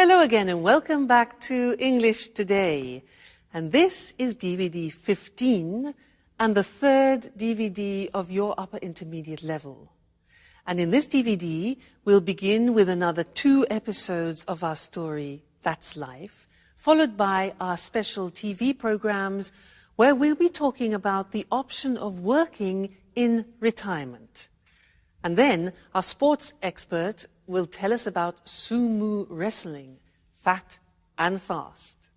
Hello again and welcome back to English Today. And this is DVD 15 and the third DVD of your upper intermediate level. And in this DVD, we'll begin with another 2 episodes of our story, That's Life, followed by our special TV programs where we'll be talking about the option of working in retirement. And then our sports expert will tell us about sumo wrestling, fat and fast.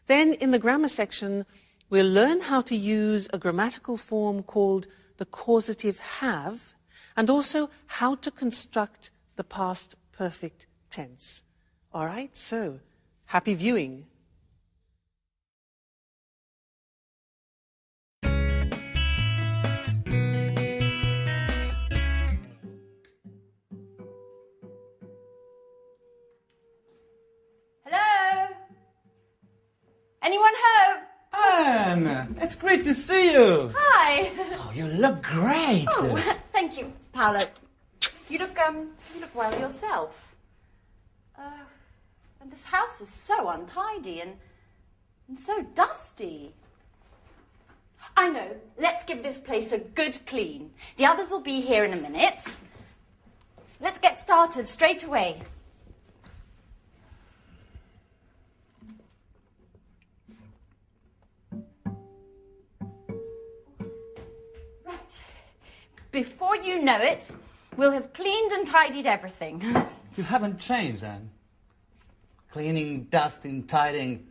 Then in the grammar section, we'll learn how to use a grammatical form called the causative have, and also how to construct the past perfect tense. All right, so happy viewing. Hello? Anyone home? Anne, it's great to see you. Hi. Oh, you look great. Oh, thank you, Paolo. You look well yourself. And this house is so untidy and so dusty. I know. Let's give this place a good clean. The others will be here in a minute. Let's get started straight away. Right. Before you know it, we'll have cleaned and tidied everything. You haven't changed, Anne. Cleaning, dusting, tidying.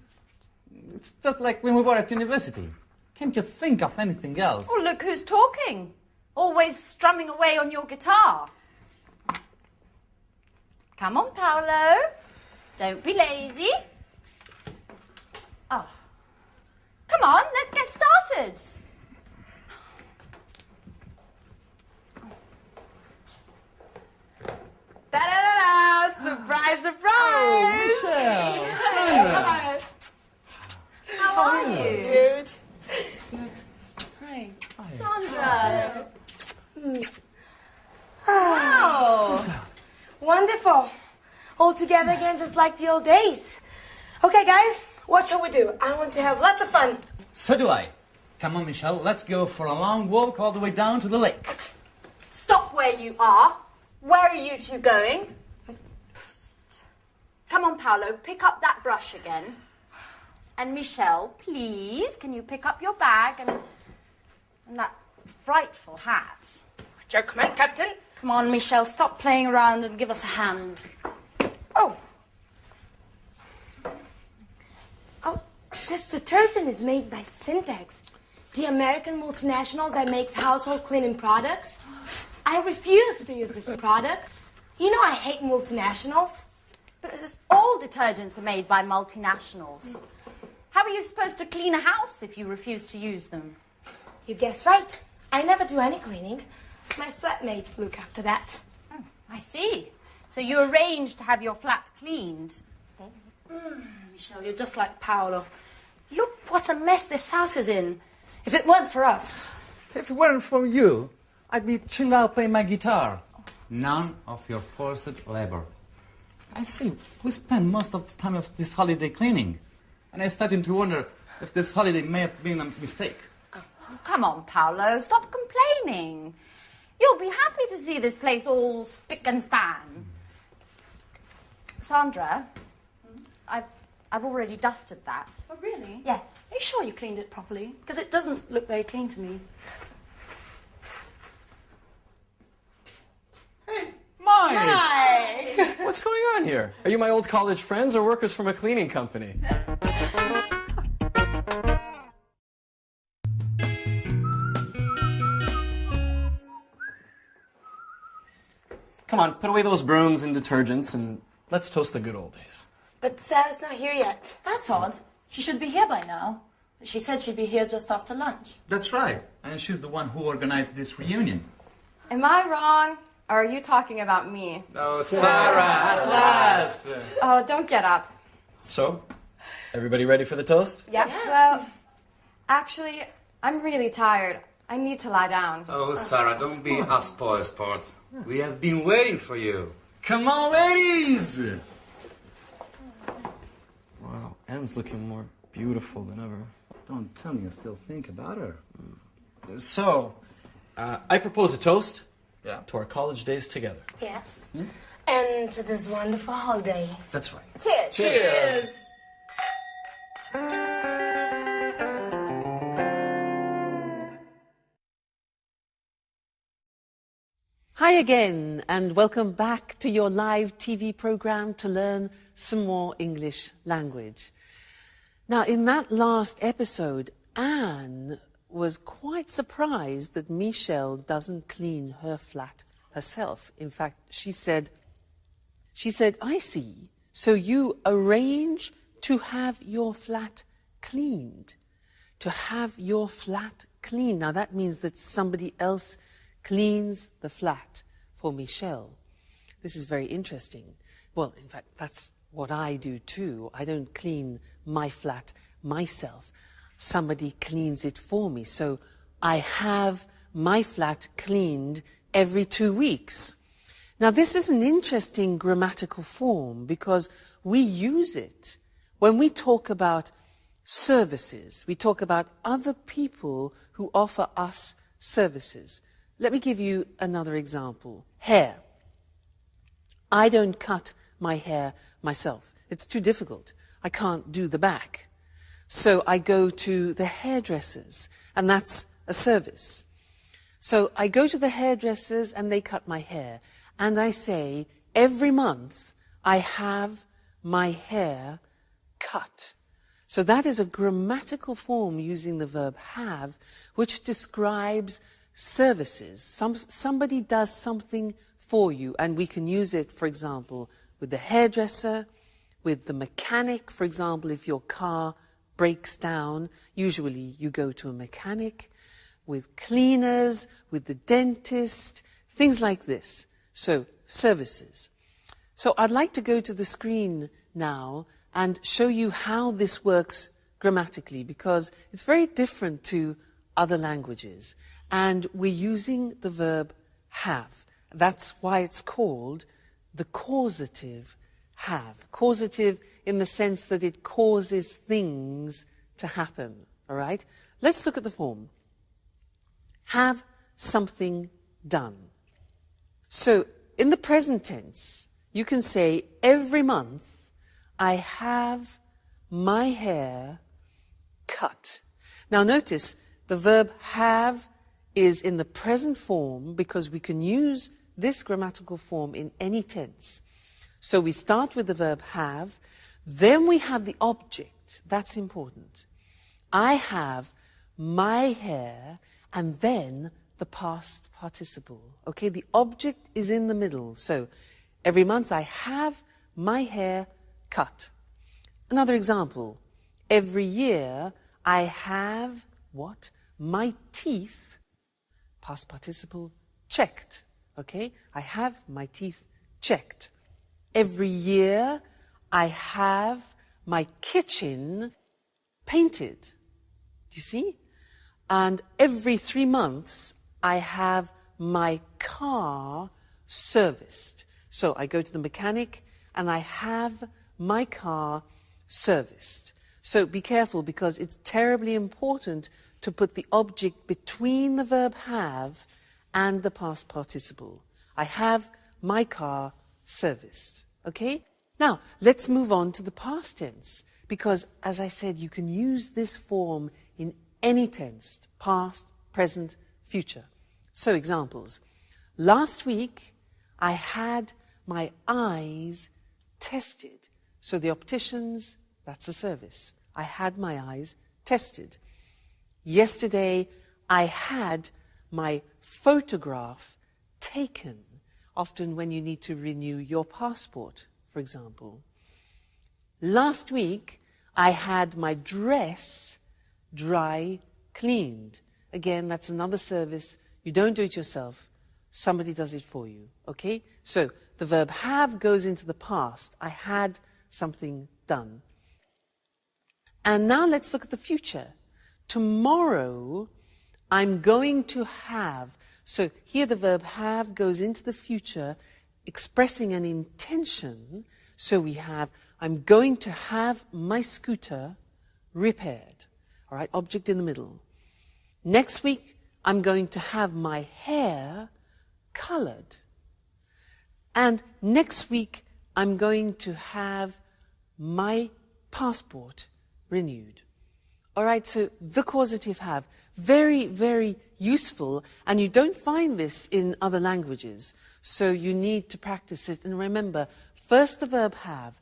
It's just like when we were at university. Can't you think of anything else? Oh, look who's talking. Always strumming away on your guitar. Come on, Paolo. Don't be lazy. Oh. Come on, let's get started. Da-da-da-da! Surprise, surprise! Oh, Michelle! Sandra! How are you? Good. Hi. Sandra. Wow. Wonderful. All together again, just like the old days. Okay, guys, what shall we do? I want to have lots of fun. So do I. Come on, Michelle, let's go for a long walk all the way down to the lake. Stop where you are. Where are you two going? Come on, Paolo, pick up that brush again. And Michelle, please, can you pick up your bag and that frightful hat? Your command, Captain. Come on, Michelle, stop playing around and give us a hand. Oh. Oh, this detergent is made by Syntax, the American multinational that makes household cleaning products. I refuse to use this product. You know I hate multinationals. But it's just all detergents are made by multinationals. How are you supposed to clean a house if you refuse to use them? You guessed right. I never do any cleaning. My flatmates look after that. Oh, I see. So you arranged to have your flat cleaned. Michelle, you're just like Paolo. Look what a mess this house is in. If it weren't for us. If it weren't for you, I'd be chilled out playing my guitar. None of your forced labor. I see, we spend most of the time of this holiday cleaning. And I'm starting to wonder if this holiday may have been a mistake. Oh, come on, Paolo, stop complaining. You'll be happy to see this place all spick and span. Sandra, I've already dusted that. Oh, really? Yes. Are you sure you cleaned it properly? Because it doesn't look very clean to me. Hey, Mike! Hi! What's going on here? Are you my old college friends or workers from a cleaning company? Come on, put away those brooms and detergents and let's toast the good old days. But Sarah's not here yet. That's odd. She should be here by now. She said she'd be here just after lunch. That's right. And she's the one who organized this reunion. Am I wrong? Or are you talking about me? Oh, Sarah, at last! Oh, don't get up. So, everybody ready for the toast? Yeah. Well, actually, I'm really tired. I need to lie down. Oh, Sarah, don't be a spoil sport. We have been waiting for you. Come on, ladies! Anne's looking more beautiful than ever. Don't tell me you still think about her. So, I propose a toast to our college days together. Yes. And to this wonderful holiday. That's right. Cheers. Cheers. Hi again, and welcome back to your live TV program to learn some more English language. Now, in that last episode, Anne was quite surprised that Michelle doesn't clean her flat herself. In fact, she said, I see, so you arrange to have your flat cleaned. To have your flat cleaned. Now, that means that somebody else cleans the flat for Michelle. This is very interesting. Well, in fact, that's what I do too. I don't clean my flat myself. Somebody cleans it for me. So I have my flat cleaned every 2 weeks. Now, this is an interesting grammatical form because we use it when we talk about services. We talk about other people who offer us services. Let me give you another example. Hair. I don't cut my hair myself. It's too difficult. I can't do the back. So I go to the hairdressers, and that's a service. So I go to the hairdressers and they cut my hair. And I say, every month I have my hair cut. So that is a grammatical form using the verb have, which describes services. Somebody does something for you, and we can use it, for example, with the hairdresser, with the mechanic. For example, if your car breaks down, usually you go to a mechanic, with cleaners, with the dentist, things like this. So, services. So I'd like to go to the screen now and show you how this works grammatically, because it's very different to other languages. And we're using the verb have. That's why it's called the causative have. Causative in the sense that it causes things to happen. All right? Let's look at the form. Have something done. So, in the present tense, you can say, every month I have my hair cut. Now notice, the verb have is in the present form because we can use this grammatical form in any tense. So we start with the verb have, then we have the object. That's important. I have my hair, and then the past participle. Okay, the object is in the middle. So every month I have my hair cut. Another example. Every year I have what? My teeth, past participle, checked. Okay, I have my teeth checked. Every year I have my kitchen painted. Do you see? And every 3 months I have my car serviced. So I go to the mechanic and I have my car serviced. So be careful, because it's terribly important to put the object between the verb have and the past participle. I have my car serviced. Okay? Now, let's move on to the past tense, because, as I said, you can use this form in any tense, past, present, future. So, examples. Last week, I had my eyes tested. So the opticians, that's a service. I had my eyes tested. Yesterday, I had my photograph taken. Often when you need to renew your passport, for example. Last week, I had my dress dry cleaned. Again, that's another service. You don't do it yourself. Somebody does it for you. Okay? So the verb have goes into the past. I had something done. And now let's look at the future. Tomorrow, I'm going to have. So here the verb have goes into the future, expressing an intention. So we have, I'm going to have my scooter repaired. All right, object in the middle. Next week, I'm going to have my hair colored. And next week, I'm going to have my passport renewed. All right, so the causative have. Very, very useful, and you don't find this in other languages, so you need to practice it. And remember, first the verb have,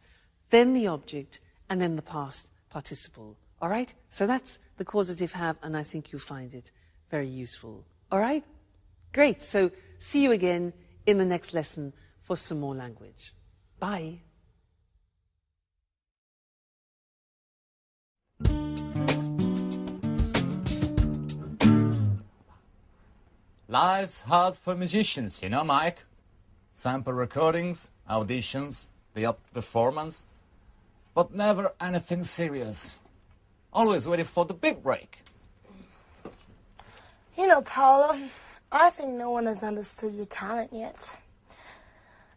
then the object, and then the past participle. All right? So that's the causative have, and I think you'll find it very useful. All right? Great. So see you again in the next lesson for some more language. Bye. Life's hard for musicians, you know, Mike. Sample recordings, auditions, the odd performance, but never anything serious. Always waiting for the big break. You know, Paolo, I think no one has understood your talent yet.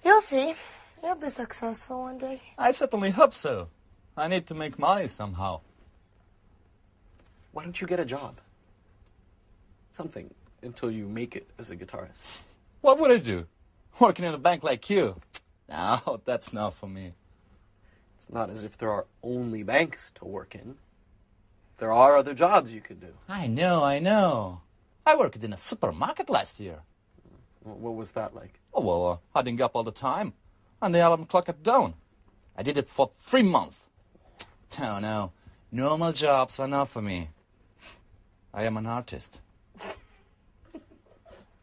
You'll see. You'll be successful one day. I certainly hope so. I need to make money somehow. Why don't you get a job? Something, until you make it as a guitarist. What would I do? Working in a bank like you? No, that's not for me. It's not as if there are only banks to work in. There are other jobs you could do. I know. I worked in a supermarket last year. What was that like? Oh, well, I didn't get up all the time. And the alarm clock at dawn. I did it for 3 months. Oh, no. Normal jobs are not for me. I am an artist.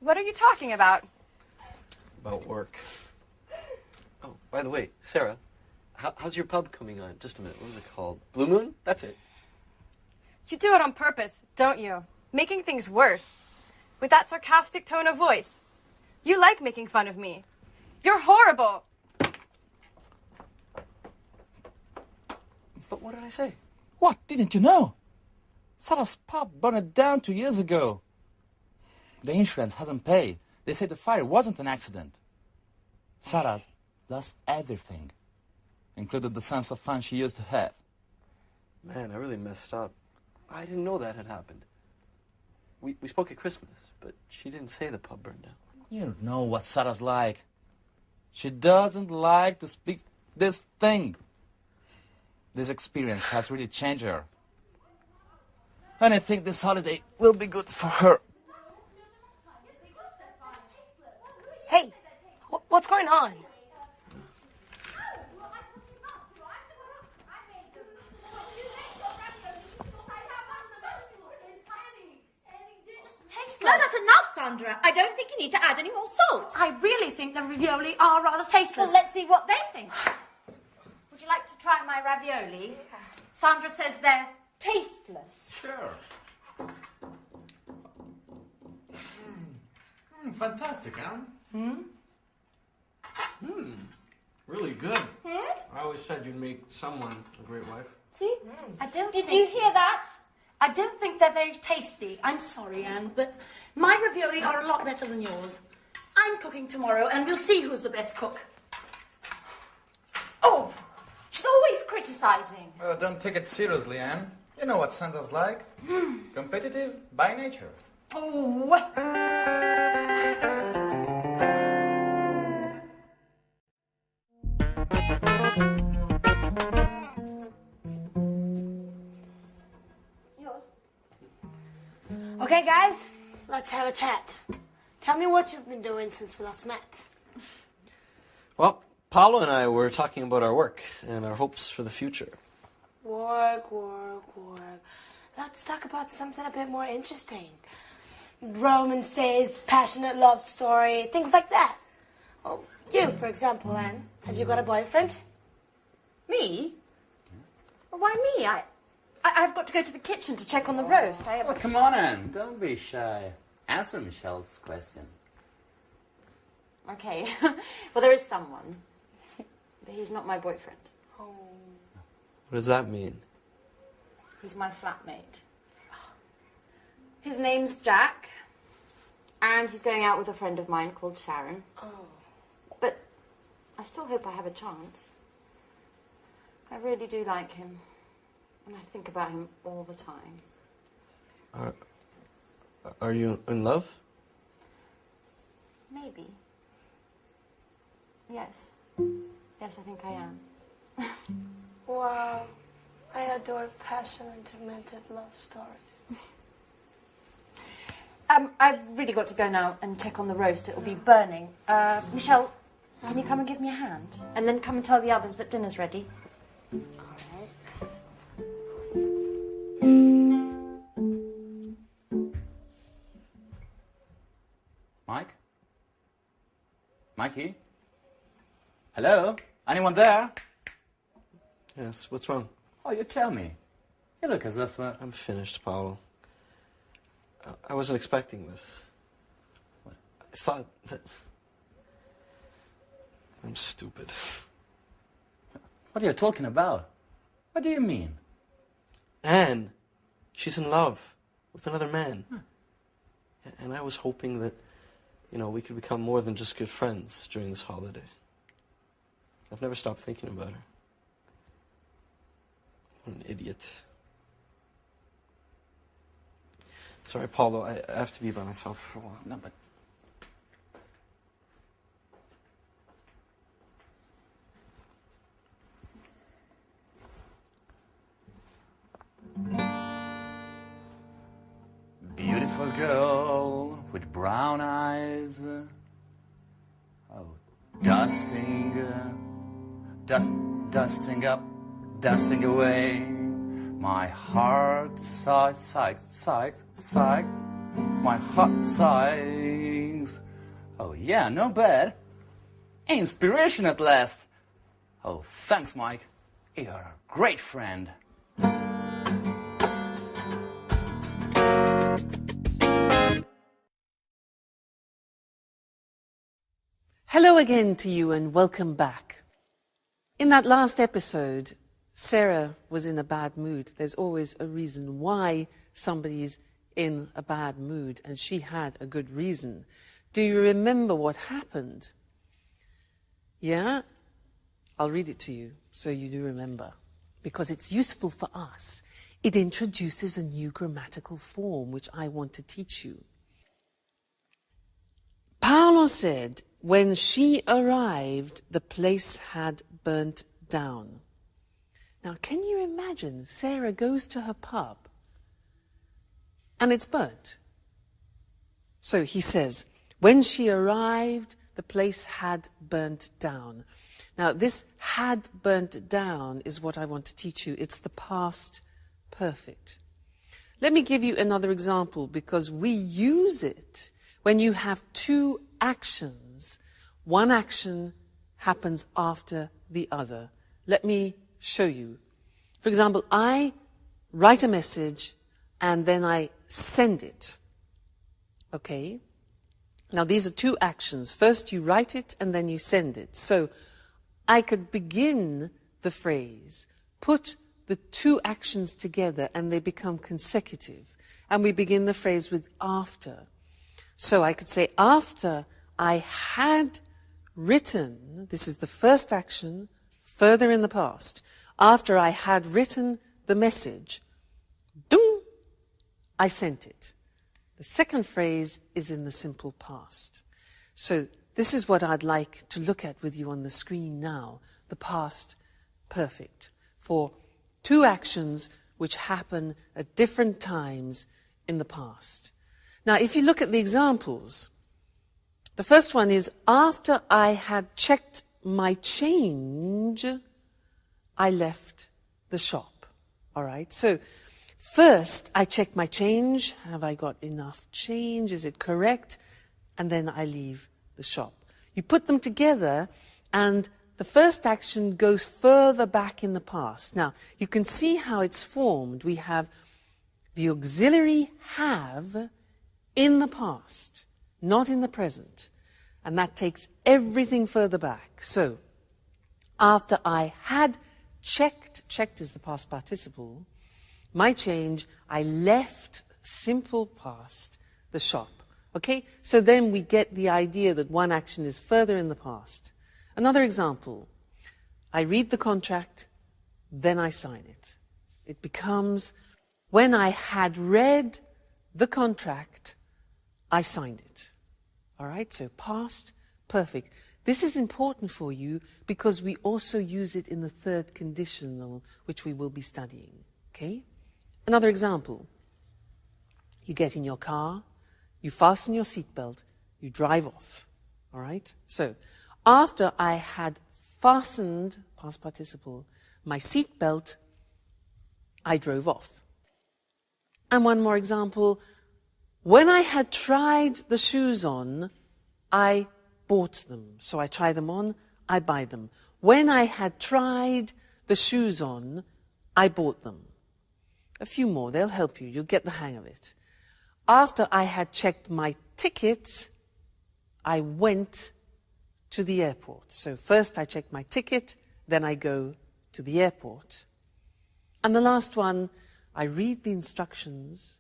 What are you talking about? About work. Oh, by the way, Sarah, how's your pub coming on? Just a minute. What was it called? Blue Moon? That's it. You do it on purpose, don't you? Making things worse. With that sarcastic tone of voice. You like making fun of me. You're horrible. But what did I say? What? Didn't you know? Sarah's pub burned down 2 years ago. The insurance hasn't paid. They say the fire wasn't an accident. Sarah's lost everything, including the sense of fun she used to have. Man, I really messed up. I didn't know that had happened. We spoke at Christmas, but she didn't say the pub burned down. You don't know what Sarah's like. She doesn't like to speak this thing. This experience has really changed her. And I think this holiday will be good for her. Hey, what's going on? No, that's enough, Sandra. I don't think you need to add any more salt. I really think the ravioli are rather tasteless. Well, let's see what they think. Would you like to try my ravioli? Sandra says they're tasteless. Sure. Fantastic, huh? Really good. I always said you'd make someone a great wife. See? Did you hear that? I don't think they're very tasty. I'm sorry, Anne, but my ravioli are a lot better than yours. I'm cooking tomorrow, and we'll see who's the best cook. Oh, she's always criticising. Don't take it seriously, Anne. You know what Santa's like. Competitive by nature. Oh. Okay, guys, let's have a chat. Tell me what you've been doing since we last met. Well, Paolo and I were talking about our work and our hopes for the future. Work. Let's talk about something a bit more interesting. Romances, passionate love story, things like that. Oh, you, for example, Anne. Have you got a boyfriend? Me? Well, why me? I've got to go to the kitchen to check on the roast. Oh, come on, Anne. Don't be shy. Answer Michelle's question. Okay. Well, there is someone. But he's not my boyfriend. What does that mean? He's my flatmate. His name's Jack. And he's going out with a friend of mine called Sharon. But I still hope I have a chance. I really do like him. And I think about him all the time. Are you in love? Maybe. Yes. Yes, I think I am. Wow. I adore passion and tormented love stories. I've really got to go now and check on the roast. It'll be burning. Michelle, can you come and give me a hand? And then come and tell the others that dinner's ready. Mike? Mikey? Hello? Anyone there? Yes, what's wrong? Oh, you tell me. You look as if... I'm finished, Paolo. I wasn't expecting this. What? I thought that... I'm stupid. What are you talking about? What do you mean? Anne, she's in love with another man. And I was hoping that, we could become more than just good friends during this holiday. I've never stopped thinking about her. What an idiot. Sorry, Paulo, I have to be by myself for a while. No, but... Beautiful girl with brown eyes. Oh, dusting up, dusting away. My heart sighs. My heart sighs. Oh yeah, no bad. Inspiration at last. Oh, thanks, Mike. You're a great friend. Hello again to you and welcome back. In that last episode, Sarah was in a bad mood. There's always a reason why somebody's in a bad mood, and she had a good reason. Do you remember what happened? Yeah? I'll read it to you so you do remember, because it's useful for us. It introduces a new grammatical form which I want to teach you. Paolo said, when she arrived, the place had burnt down. Now, can you imagine Sarah goes to her pub and it's burnt? So he says, when she arrived, the place had burnt down. Now, this had burnt down is what I want to teach you. It's the past perfect. Let me give you another example, because we use it when you have two actions. One action happens after the other. Let me show you. For example, I write a message and then I send it. Okay? Now, these are two actions. First you write it and then you send it. So I could begin the phrase, put the two actions together and they become consecutive. And we begin the phrase with after. So I could say, after I had written, this is the first action, further in the past. After I had written the message, dum, I sent it. The second phrase is in the simple past. So this is what I'd like to look at with you on the screen now, the past perfect, for two actions which happen at different times in the past. Now, if you look at the examples, the first one is, after I had checked my change, I left the shop. All right? So first, I check my change. Have I got enough change? Is it correct? And then I leave the shop. You put them together, and the first action goes further back in the past. Now, you can see how it's formed. We have the auxiliary have in the past, not in the present. And that takes everything further back. So, after I had checked is the past participle, my change, I left, simple past, the shop. Okay? So then we get the idea that one action is further in the past. Another example. I read the contract, then I sign it. It becomes, when I had read the contract, I signed it. All right, so past perfect. This is important for you because we also use it in the third conditional, which we will be studying. Okay? Another example. You get in your car, you fasten your seatbelt, you drive off. All right? So, after I had fastened, past participle, my seatbelt, I drove off. And one more example. When I had tried the shoes on, I bought them. So I try them on, I buy them. When I had tried the shoes on, I bought them. A few more, they'll help you. You'll get the hang of it. After I had checked my ticket, I went to the airport. So first I check my ticket, then I go to the airport. And the last one, I read the instructions.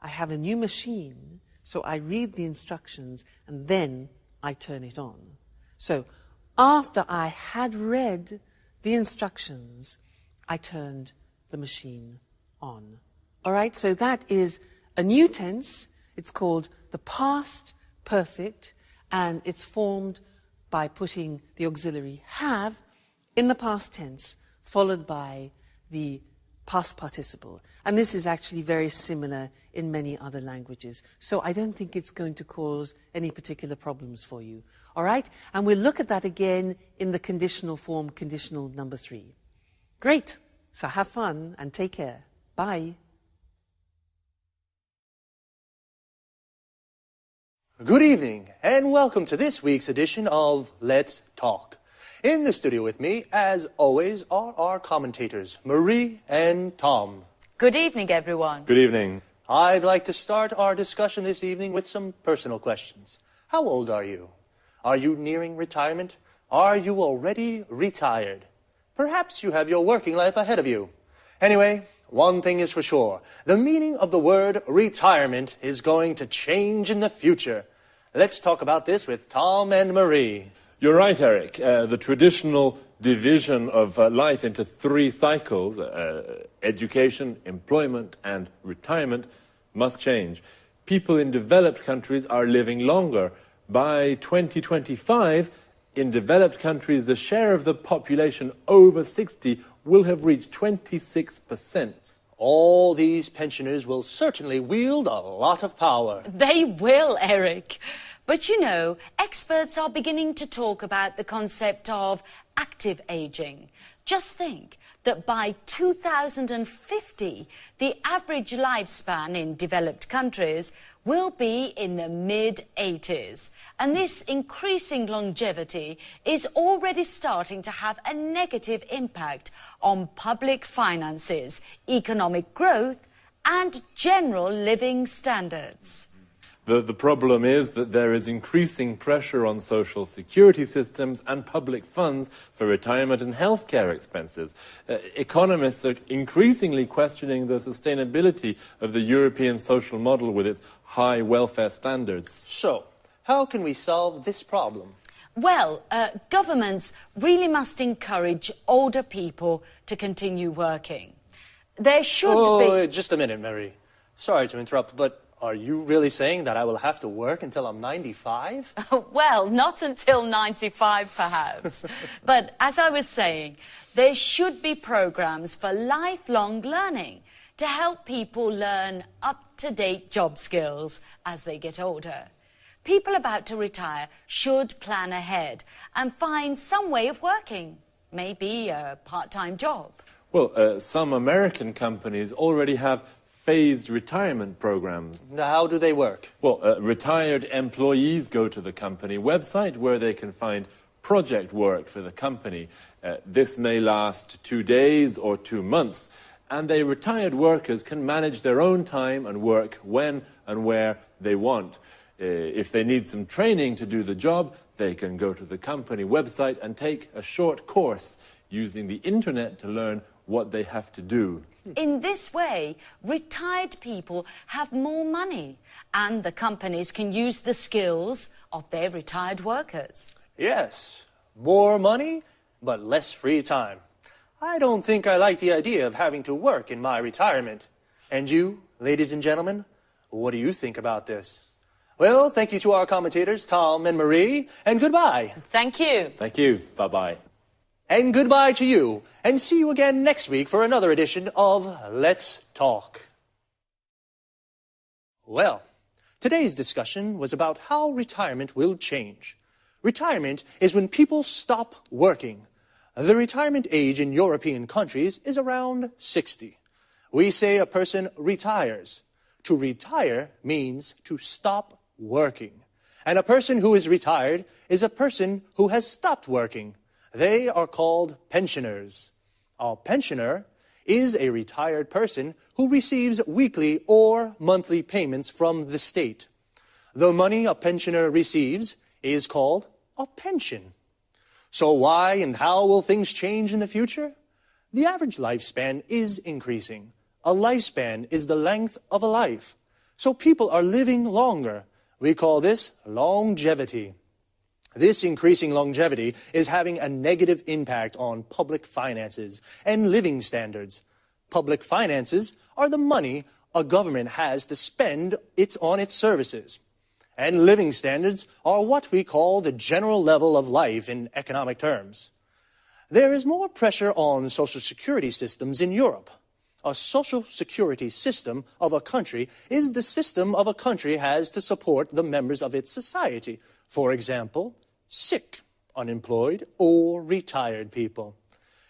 I have a new machine, so I read the instructions and then I turn it on. So after I had read the instructions, I turned the machine on. All right, so that is a new tense. It's called the past perfect, and it's formed by putting the auxiliary have in the past tense, followed by the past participle. And this is actually very similar in many other languages. So I don't think it's going to cause any particular problems for you. All right? And we'll look at that again in the conditional form, conditional number 3. Great. So have fun and take care. Bye. Good evening, and welcome to this week's edition of Let's Talk. In the studio with me, as always, are our commentators, Marie and Tom. Good evening, everyone. Good evening. I'd like to start our discussion this evening with some personal questions. How old are you? Are you nearing retirement? Are you already retired? Perhaps you have your working life ahead of you. Anyway, one thing is for sure. The meaning of the word retirement is going to change in the future. Let's talk about this with Tom and Marie. You're right, Eric. The traditional division of life into 3 cycles, education, employment, and retirement, must change. People in developed countries are living longer. By 2025, in developed countries, the share of the population over 60 will have reached 26%. All these pensioners will certainly wield a lot of power. They will, Eric. But you know, experts are beginning to talk about the concept of active aging. Just think that by 2050, the average lifespan in developed countries will be in the mid-80s. And this increasing longevity is already starting to have a negative impact on public finances, economic growth, and general living standards. The problem is that there is increasing pressure on social security systems and public funds for retirement and healthcare expenses. Economists are increasingly questioning the sustainability of the European social model with its high welfare standards. So, how can we solve this problem? Well, governments really must encourage older people to continue working. There should be... Just a minute, Mary. Sorry to interrupt, but are you really saying that I will have to work until I'm 95? Well, not until 95, perhaps. But as I was saying, there should be programs for lifelong learning to help people learn up-to-date job skills as they get older. People about to retire should plan ahead and find some way of working, maybe a part-time job. Well, some American companies already have phased retirement programs. How do they work? Well, retired employees go to the company website where they can find project work for the company. This may last 2 days or 2 months, and the retired workers can manage their own time and work when and where they want. If they need some training to do the job, they can go to the company website and take a short course using the internet to learn what they have to do. In this way, retired people have more money, and the companies can use the skills of their retired workers. Yes, more money, but less free time. I don't think I like the idea of having to work in my retirement. And you, ladies and gentlemen, what do you think about this? Well, thank you to our commentators, Tom and Marie, and goodbye. Thank you. Thank you. Bye-bye. And goodbye to you, and see you again next week for another edition of Let's Talk. Well, today's discussion was about how retirement will change. Retirement is when people stop working. The retirement age in European countries is around 60. We say a person retires. To retire means to stop working. And a person who is retired is a person who has stopped working. They are called pensioners. A pensioner is a retired person who receives weekly or monthly payments from the state. The money a pensioner receives is called a pension. So why and how will things change in the future? The average lifespan is increasing. A lifespan is the length of a life. So people are living longer. We call this longevity. This increasing longevity is having a negative impact on public finances and living standards. Public finances are the money a government has to spend on its services. And living standards are what we call the general level of life in economic terms. There is more pressure on social security systems in Europe. A social security system of a country is the system of a country has to support the members of its society. For example, sick, unemployed, or retired people.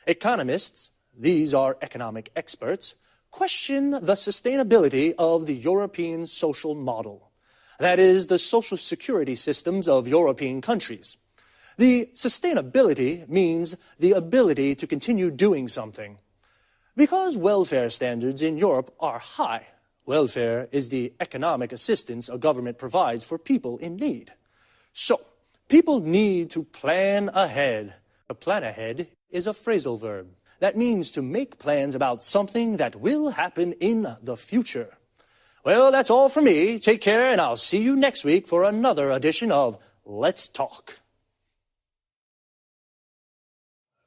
Economists, these are economic experts, question the sustainability of the European social model. That is, the social security systems of European countries. The sustainability means the ability to continue doing something. Because welfare standards in Europe are high, welfare is the economic assistance a government provides for people in need. So, people need to plan ahead. To plan ahead is a phrasal verb. That means to make plans about something that will happen in the future. Well, that's all from me. Take care, and I'll see you next week for another edition of Let's Talk.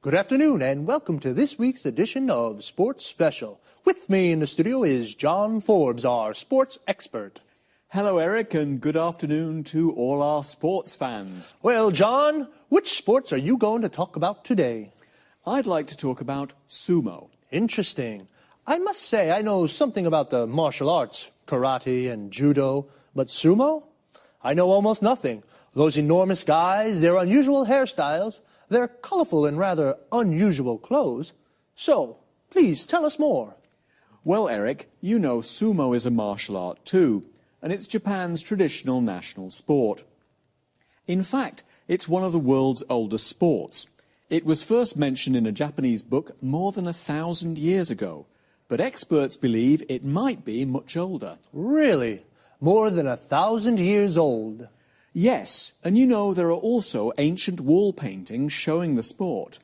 Good afternoon, and welcome to this week's edition of Sports Special. With me in the studio is John Forbes, our sports expert. Hello, Eric, and good afternoon to all our sports fans. Well, John, which sports are you going to talk about today? I'd like to talk about sumo. Interesting. I must say I know something about the martial arts, karate and judo, but sumo? I know almost nothing. Those enormous guys, their unusual hairstyles, their colorful and rather unusual clothes. So, please tell us more. Well, Eric, you know sumo is a martial art too, and it's Japan's traditional national sport. In fact, it's one of the world's oldest sports. It was first mentioned in a Japanese book more than 1,000 years ago, but experts believe it might be much older. Really? More than 1,000 years old? Yes, and you know there are also ancient wall paintings showing the sport.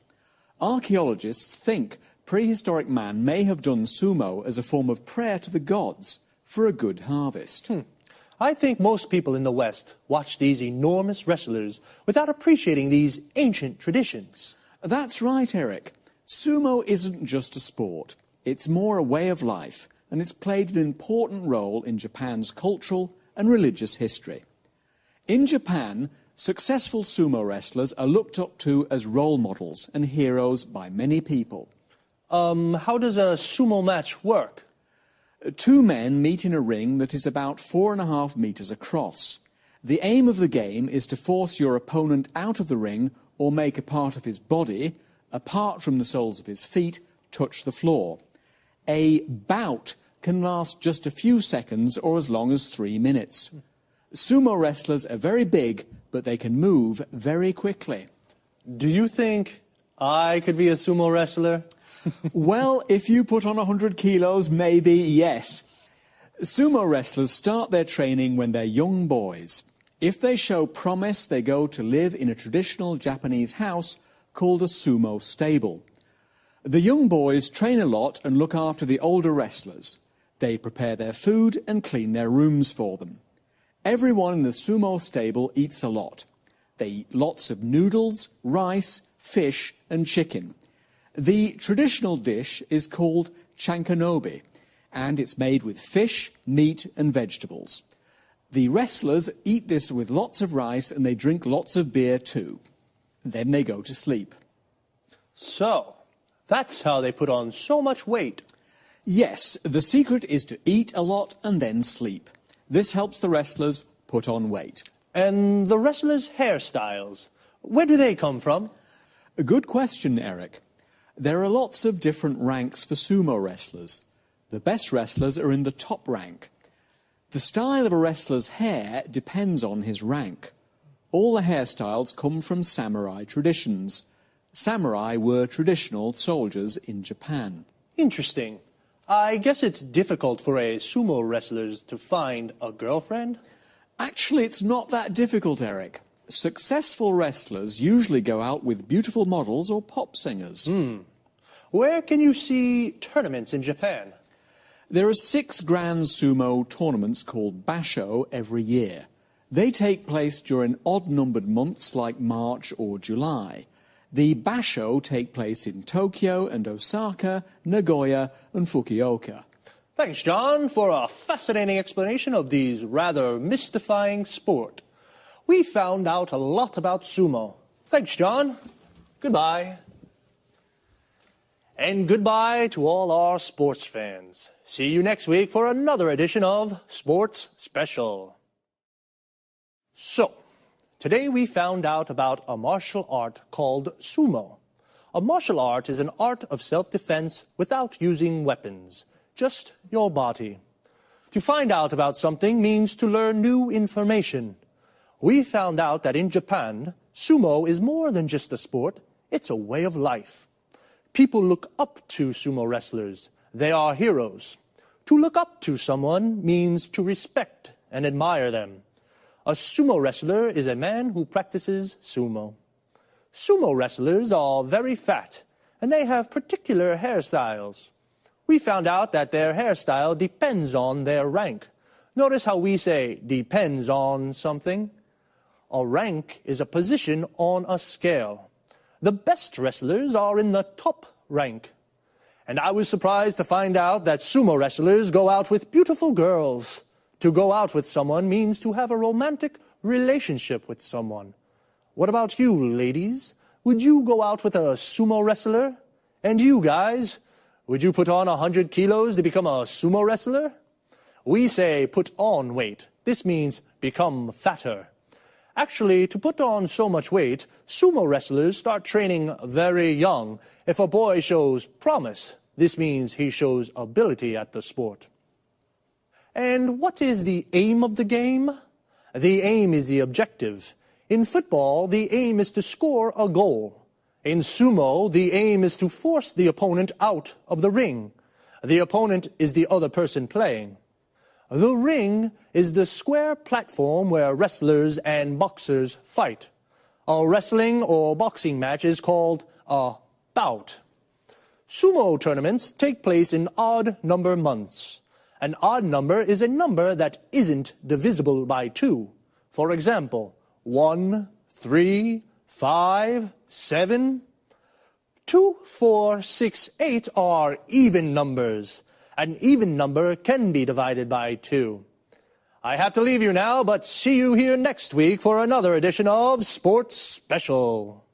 Archaeologists think prehistoric man may have done sumo as a form of prayer to the gods for a good harvest. I think most people in the West watch these enormous wrestlers without appreciating these ancient traditions. That's right, Eric. Sumo isn't just a sport. It's more a way of life, and it's played an important role in Japan's cultural and religious history. In Japan, successful sumo wrestlers are looked up to as role models and heroes by many people. How does a sumo match work? Two men meet in a ring that is about 4.5 meters across. The aim of the game is to force your opponent out of the ring or make a part of his body, apart from the soles of his feet, touch the floor. A bout can last just a few seconds or as long as 3 minutes. Sumo wrestlers are very big, but they can move very quickly. Do you think I could be a sumo wrestler? Well, if you put on 100 kilos, maybe yes. Sumo wrestlers start their training when they're young boys. If they show promise, they go to live in a traditional Japanese house called a sumo stable. The young boys train a lot and look after the older wrestlers. They prepare their food and clean their rooms for them. Everyone in the sumo stable eats a lot. They eat lots of noodles, rice, fish and chicken. The traditional dish is called chankanobi, and it's made with fish, meat and vegetables. The wrestlers eat this with lots of rice and they drink lots of beer too. Then they go to sleep. So, that's how they put on so much weight. Yes, the secret is to eat a lot and then sleep. This helps the wrestlers put on weight. And the wrestlers' hairstyles, where do they come from? A good question, Eric. There are lots of different ranks for sumo wrestlers. The best wrestlers are in the top rank. The style of a wrestler's hair depends on his rank. All the hairstyles come from samurai traditions. Samurai were traditional soldiers in Japan. Interesting. I guess it's difficult for a sumo wrestler to find a girlfriend? Actually, it's not that difficult, Eric. Successful wrestlers usually go out with beautiful models or pop singers. Where can you see tournaments in Japan? There are 6 grand sumo tournaments called basho every year. They take place during odd-numbered months like March or July. The basho take place in Tokyo and Osaka, Nagoya and Fukuoka. Thanks, John, for a fascinating explanation of these rather mystifying sport. We found out a lot about sumo. Thanks, John. Goodbye. And goodbye to all our sports fans. See you next week for another edition of Sports Special. So, today we found out about a martial art called sumo. A martial art is an art of self-defense without using weapons, just your body. To find out about something means to learn new information. We found out that in Japan, sumo is more than just a sport, it's a way of life. People look up to sumo wrestlers. They are heroes. To look up to someone means to respect and admire them. A sumo wrestler is a man who practices sumo. Sumo wrestlers are very fat, and they have particular hairstyles. We found out that their hairstyle depends on their rank. Notice how we say depends on something. A rank is a position on a scale. The best wrestlers are in the top rank. And I was surprised to find out that sumo wrestlers go out with beautiful girls. To go out with someone means to have a romantic relationship with someone. What about you, ladies? Would you go out with a sumo wrestler? And you guys, would you put on 100 kilos to become a sumo wrestler? We say put on weight. This means become fatter. Actually, to put on so much weight, sumo wrestlers start training very young. If a boy shows promise, this means he shows ability at the sport. And what is the aim of the game? The aim is the objective. In football, the aim is to score a goal. In sumo, the aim is to force the opponent out of the ring. The opponent is the other person playing. The ring is the square platform where wrestlers and boxers fight. A wrestling or boxing match is called a bout. Sumo tournaments take place in odd number months. An odd number is a number that isn't divisible by 2. For example, 1, 3, 5, 7. 2, 4, 6, 8 are even numbers. An even number can be divided by 2. I have to leave you now, but see you here next week for another edition of Sports Special.